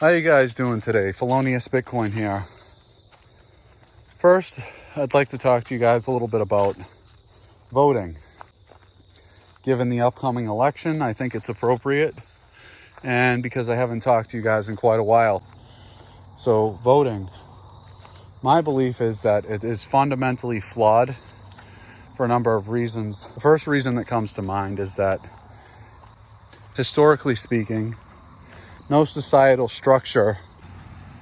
How you guys doing today? Felonious Bitcoin here. First, I'd like to talk to you guys a little bit about voting. Given the upcoming election, I think it's appropriate, and because I haven't talked to you guys in quite a while. So, voting. My belief is that it is fundamentally flawed for a number of reasons. The first reason that comes to mind is that, historically speaking, no societal structure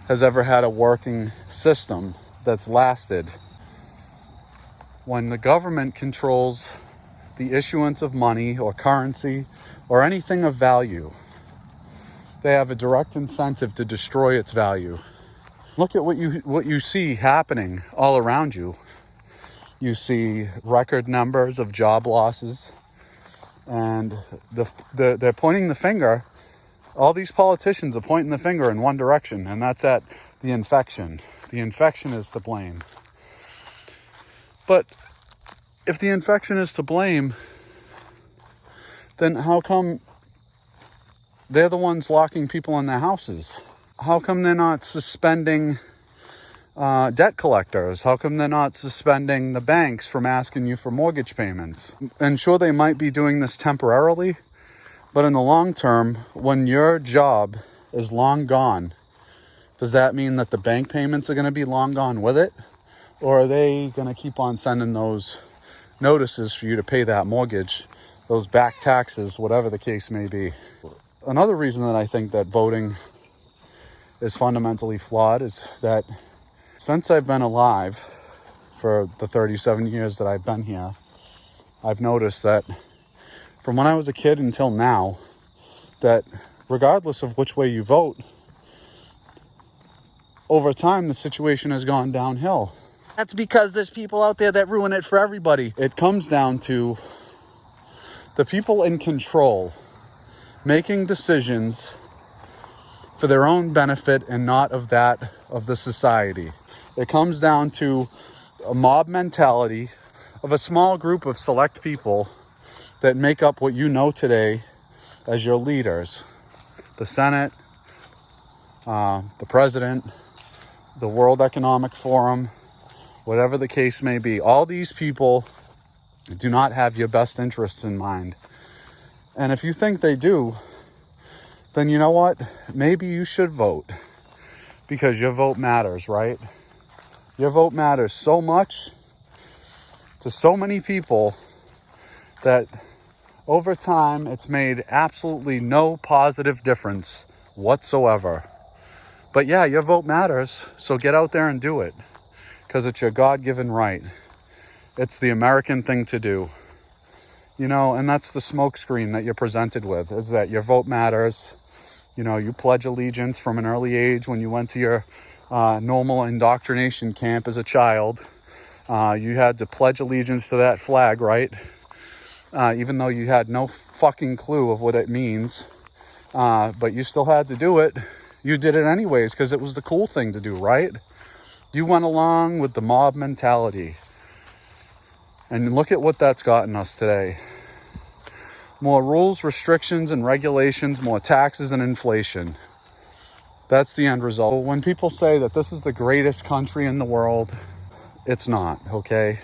has ever had a working system that's lasted. When the government controls the issuance of money or currency or anything of value, they have a direct incentive to destroy its value. Look at what you see happening all around you. You see record numbers of job losses, and they're pointing the finger. All these politicians are pointing the finger in one direction, and that's at the infection. The infection is to blame. But if the infection is to blame, then how come they're the ones locking people in their houses? How come they're not suspending debt collectors? How come they're not suspending the banks from asking you for mortgage payments? And sure, they might be doing this temporarily, but in the long term, when your job is long gone, does that mean that the bank payments are going to be long gone with it? Or are they going to keep on sending those notices for you to pay that mortgage, those back taxes, whatever the case may be? Another reason that I think that voting is fundamentally flawed is that since I've been alive for the 37 years that I've been here, I've noticed that from when I was a kid until now, that regardless of which way you vote, over time the situation has gone downhill. That's because there's people out there that ruin it for everybody. It comes down to the people in control making decisions for their own benefit and not of that of the society. It comes down to a mob mentality of a small group of select people that make up what you know today as your leaders. The Senate, the President, the World Economic Forum, whatever the case may be. All these people do not have your best interests in mind. And if you think they do, then you know what? Maybe you should vote, because your vote matters, right? Your vote matters so much to so many people that over time it's made absolutely no positive difference whatsoever. But yeah, your vote matters, so get out there and do it, because it's your God-given right. It's the American thing to do. You know, and that's the smokescreen that you're presented with, is that your vote matters. You know, you pledge allegiance from an early age when you went to your normal indoctrination camp as a child. You had to pledge allegiance to that flag, right? Even though you had no fucking clue of what it means. But you still had to do it. You did it anyways because it was the cool thing to do, right? You went along with the mob mentality. And look at what that's gotten us today. More rules, restrictions, and regulations, more taxes and inflation. That's the end result. When people say that this is the greatest country in the world, it's not, okay?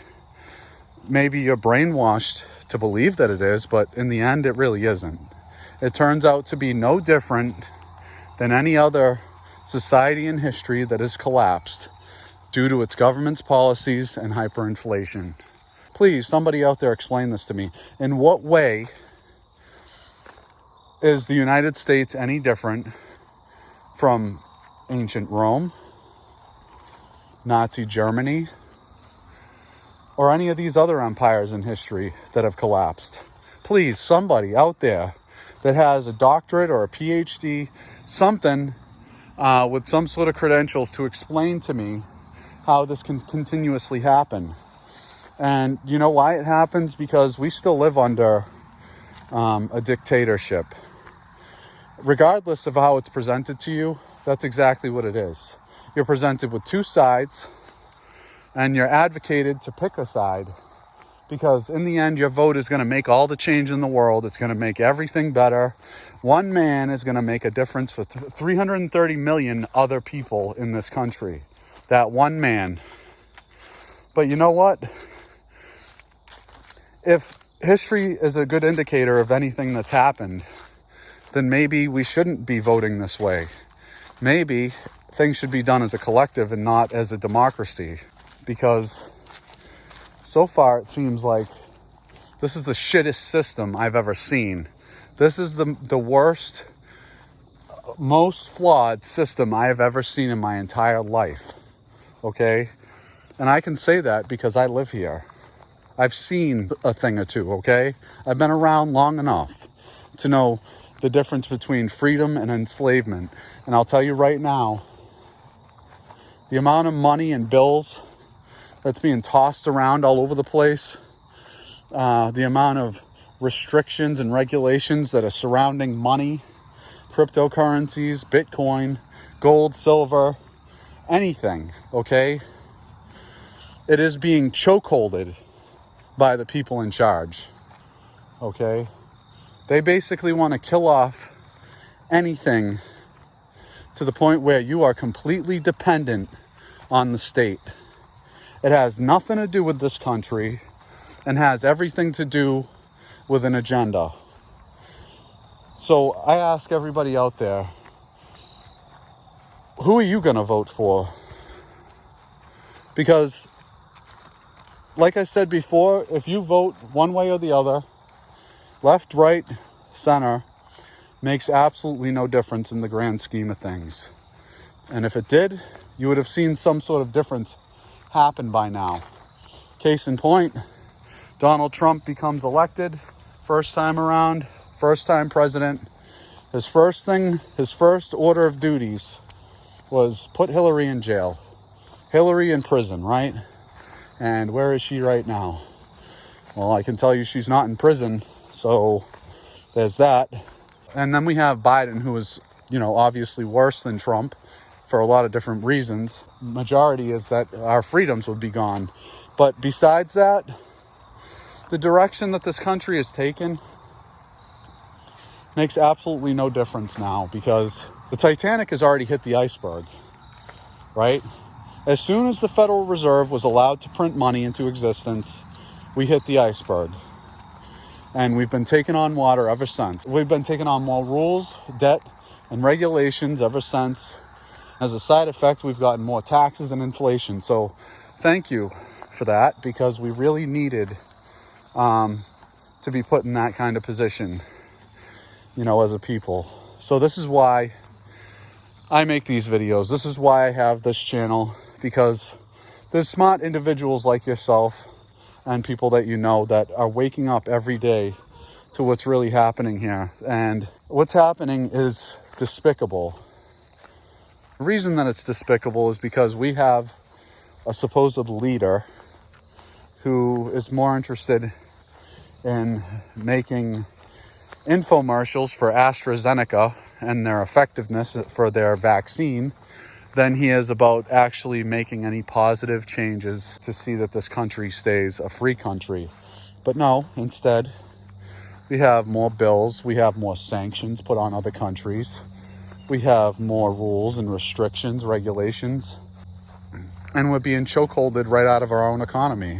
Maybe you're brainwashed to believe that it is, but in the end, it really isn't. It turns out to be no different than any other society in history that has collapsed due to its government's policies and hyperinflation. Please, somebody out there explain this to me. In what way is the United States any different from ancient Rome, Nazi Germany, or any of these other empires in history that have collapsed? Please, somebody out there that has a doctorate or a PhD, something with some sort of credentials to explain to me how this can continuously happen. And you know why it happens? Because we still live under a dictatorship. Regardless of how it's presented to you, that's exactly what it is. You're presented with two sides, and you're advocated to pick a side. Because in the end, your vote is going to make all the change in the world. It's going to make everything better. One man is going to make a difference for 330 million other people in this country. That one man. But you know what? If history is a good indicator of anything that's happened, then maybe we shouldn't be voting this way. Maybe things should be done as a collective and not as a democracy. Because so far it seems like this is the shittest system I've ever seen. This is the worst, most flawed system I have ever seen in my entire life. Okay? And I can say that because I live here. I've seen a thing or two, okay? I've been around long enough to know the difference between freedom and enslavement. And I'll tell you right now, the amount of money and bills that's being tossed around all over the place, the amount of restrictions and regulations that are surrounding money, cryptocurrencies, Bitcoin, gold, silver, anything, okay? It is being chokeholded by the people in charge, okay? They basically want to kill off anything to the point where you are completely dependent on the state. It has nothing to do with this country and has everything to do with an agenda. So I ask everybody out there, who are you going to vote for? Because like I said before, if you vote one way or the other, left, right, center, makes absolutely no difference in the grand scheme of things. And if it did, you would have seen some sort of difference happen by now. Case in point, Donald Trump becomes elected, first time around, first time president. His first order of duties was put Hillary in jail. Hillary in prison, right? And where is she right now? Well, I can tell you she's not in prison, so there's that. And then we have Biden, who is, obviously worse than Trump for a lot of different reasons. Majority is that our freedoms would be gone. But besides that, the direction that this country has taken makes absolutely no difference now, because the Titanic has already hit the iceberg, right? As soon as the Federal Reserve was allowed to print money into existence, we hit the iceberg. And we've been taking on water ever since. We've been taking on more rules, debt, and regulations ever since. As a side effect, we've gotten more taxes and inflation. So thank you for that, because we really needed to be put in that kind of position, as a people. So this is why I make these videos. This is why I have this channel, because there's smart individuals like yourself and people that that are waking up every day to what's really happening here. And what's happening is despicable. The reason that it's despicable is because we have a supposed leader who is more interested in making infomercials for AstraZeneca and their effectiveness for their vaccine than he is about actually making any positive changes to see that this country stays a free country. But no, instead, we have more bills, we have more sanctions put on other countries, we have more rules and restrictions, regulations, and we're being chokeholded right out of our own economy.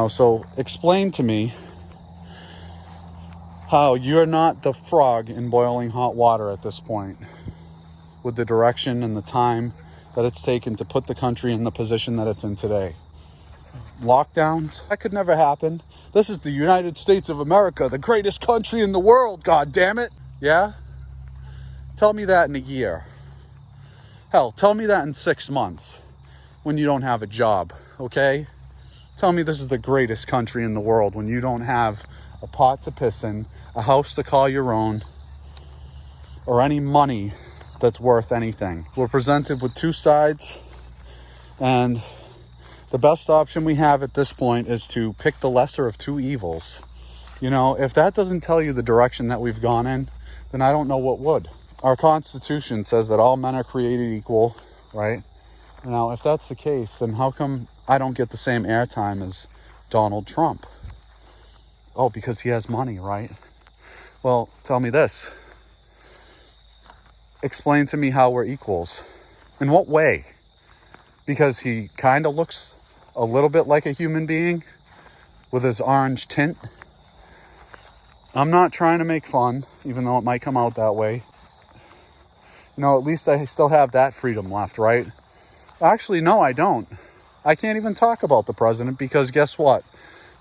So explain to me how you're not the frog in boiling hot water at this point, with the direction and the time that it's taken to put the country in the position that it's in today. Lockdowns, that could never happen. This is the United States of America, the greatest country in the world, god damn it. Yeah? Tell me that in a year. Hell, tell me that in 6 months when you don't have a job, okay? Tell me this is the greatest country in the world when you don't have a pot to piss in, a house to call your own, or any money that's worth anything. We're presented with two sides, and the best option we have at this point is to pick the lesser of two evils. If that doesn't tell you the direction that we've gone in, then I don't know what would. Our Constitution says that all men are created equal, right? Now, if that's the case, then how come I don't get the same airtime as Donald Trump. Oh, because he has money, right? Well, tell me this. Explain to me how we're equals. In what way? Because he kind of looks a little bit like a human being with his orange tint. I'm not trying to make fun, even though it might come out that way. You know, at least I still have that freedom left, right? Actually, no, I don't. I can't even talk about the president because guess what?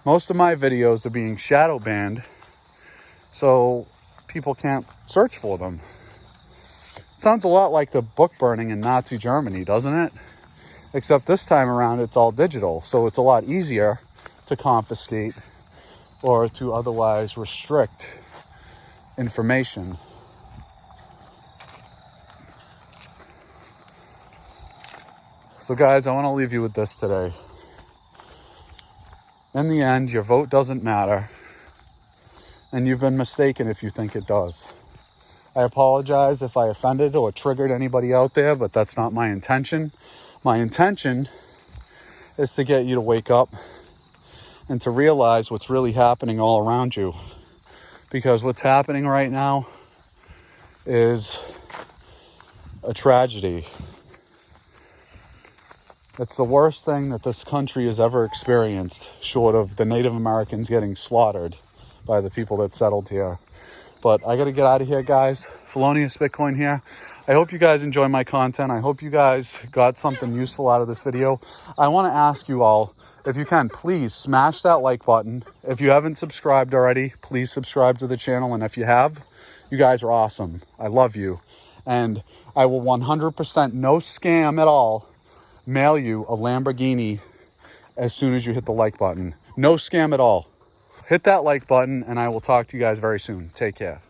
Most of my videos are being shadow banned, so people can't search for them. Sounds a lot like the book burning in Nazi Germany, doesn't it? Except this time around, it's all digital, so it's a lot easier to confiscate or to otherwise restrict information. So guys, I want to leave you with this today. In the end, your vote doesn't matter, and you've been mistaken if you think it does. I apologize if I offended or triggered anybody out there, but that's not my intention. My intention is to get you to wake up and to realize what's really happening all around you. Because what's happening right now is a tragedy. It's the worst thing that this country has ever experienced, short of the Native Americans getting slaughtered by the people that settled here. But I got to get out of here, guys. Felonious Bitcoin here. I hope you guys enjoy my content. I hope you guys got something useful out of this video. I want to ask you all, if you can, please smash that like button. If you haven't subscribed already, please subscribe to the channel. And if you have, you guys are awesome. I love you. And I will 100%, no scam at all, mail you a Lamborghini as soon as you hit the like button. No scam at all. Hit that like button, and I will talk to you guys very soon. Take care.